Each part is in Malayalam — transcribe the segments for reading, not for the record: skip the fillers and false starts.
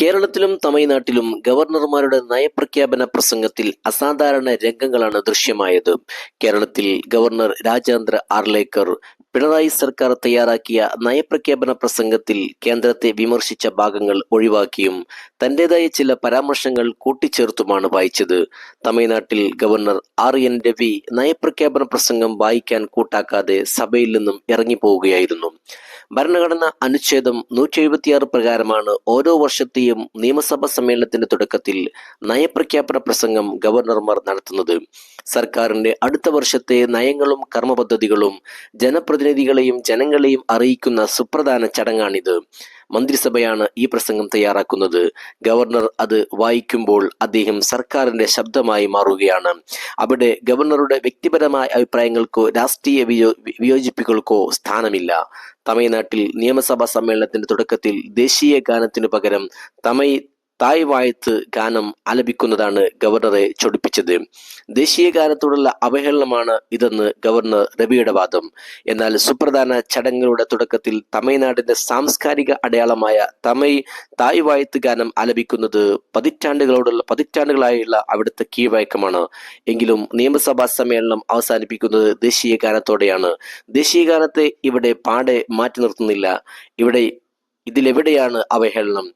കേരളത്തിലും തമിഴ്നാട്ടിലും ഗവർണർമാരുടെ നയപ്രഖ്യാപന പ്രസംഗത്തിൽ അസാധാരണ രംഗങ്ങളാണ് ദൃശ്യമായത്. കേരളത്തിൽ ഗവർണർ രാജേന്ദ്ര ആർലേക്കർ പിണറായി സർക്കാർ തയ്യാറാക്കിയ നയപ്രഖ്യാപന പ്രസംഗത്തിൽ കേന്ദ്രത്തെ വിമർശിച്ച ഭാഗങ്ങൾ ഒഴിവാക്കിയും തന്റേതായ ചില പരാമർശങ്ങൾ കൂട്ടിച്ചേർത്തുമാണ് വായിച്ചത്. തമിഴ്നാട്ടിൽ ഗവർണർ RN രവി നയപ്രഖ്യാപന പ്രസംഗം വായിക്കാൻ കൂട്ടാക്കാതെ സഭയിൽ നിന്നും ഇറങ്ങിപ്പോവുകയായിരുന്നു. ഭരണഘടനാ അനുച്ഛേദം 176 പ്രകാരമാണ് ഓരോ വർഷത്തെയും നിയമസഭാ സമ്മേളനത്തിന്റെ തുടക്കത്തിൽ നയപ്രഖ്യാപന പ്രസംഗം ഗവർണർമാർ നടത്തുന്നത്. സർക്കാരിന്റെ അടുത്ത വർഷത്തെ നയങ്ങളും കർമ്മപദ്ധതികളും ജനപ്രതിനിധികളെയും ജനങ്ങളെയും അറിയിക്കുന്ന സുപ്രധാന ചടങ്ങാണിത്. മന്ത്രിസഭയാണ് ഈ പ്രസംഗം തയ്യാറാക്കുന്നത്. ഗവർണർ അത് വായിക്കുമ്പോൾ അദ്ദേഹം സർക്കാരിന്റെ ശബ്ദമായി മാറുകയാണ്. അവിടെ ഗവർണറുടെ വ്യക്തിപരമായ അഭിപ്രായങ്ങൾക്കോ രാഷ്ട്രീയ വിയോജിപ്പുകൾക്കോ സ്ഥാനമില്ല. തമിഴ്നാട്ടിൽ നിയമസഭാ സമ്മേളനത്തിന്റെ തുടക്കത്തിൽ ദേശീയ ഗാനത്തിനു പകരം തായ് വായത്ത് ഗാനം ആലപിക്കുന്നതാണ് ഗവർണറെ ചൊടിപ്പിച്ചത്. ദേശീയ ഗാനത്തോടുള്ള അവഹേളനമാണ് ഇതെന്ന് ഗവർണർ രവിയുടെ വാദം. എന്നാൽ സുപ്രധാന ചടങ്ങുകളുടെ തുടക്കത്തിൽ തമിഴ്നാടിന്റെ സാംസ്കാരിക അടയാളമായ തായ് വായത്ത് ഗാനം ആലപിക്കുന്നത് പതിറ്റാണ്ടുകളായുള്ള അവിടുത്തെ കീഴ്വഴക്കമാണ്. എങ്കിലും നിയമസഭാ സമ്മേളനം അവസാനിപ്പിക്കുന്നത് ദേശീയ ഗാനത്തോടെയാണ്. ദേശീയ ഗാനത്തെ ഇവിടെ പാടെ മാറ്റി നിർത്തുന്നില്ല. ഇതിലെവിടെയാണ് അവഹേളനം?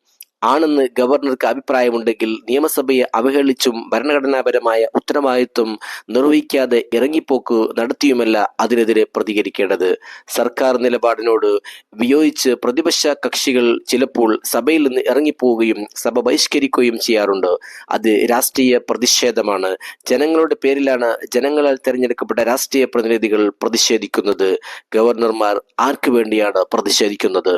ആണെന്ന് ഗവർണർക്ക് അഭിപ്രായമുണ്ടെങ്കിൽ നിയമസഭയെ അവഹേളിച്ചും ഭരണഘടനാപരമായ ഉത്തരവാദിത്വം നിർവഹിക്കാതെ ഇറങ്ങിപ്പോക്ക് നടത്തിയുമല്ല അതിനെതിരെ പ്രതികരിക്കേണ്ടത്. സർക്കാർ നിലപാടിനോട് വിയോജിച്ച് പ്രതിപക്ഷ കക്ഷികൾ ചിലപ്പോൾ സഭയിൽ നിന്ന് ഇറങ്ങിപ്പോവുകയും സഭ ബഹിഷ്കരിക്കുകയും ചെയ്യാറുണ്ട്. അത് രാഷ്ട്രീയ പ്രതിഷേധമാണ്. ജനങ്ങളുടെ പേരിലാണ് ജനങ്ങളാൽ തെരഞ്ഞെടുക്കപ്പെട്ട രാഷ്ട്രീയ പ്രതിനിധികൾ പ്രതിഷേധിക്കുന്നത്. ഗവർണർമാർ ആർക്കു വേണ്ടിയാണ് പ്രതിഷേധിക്കുന്നത്?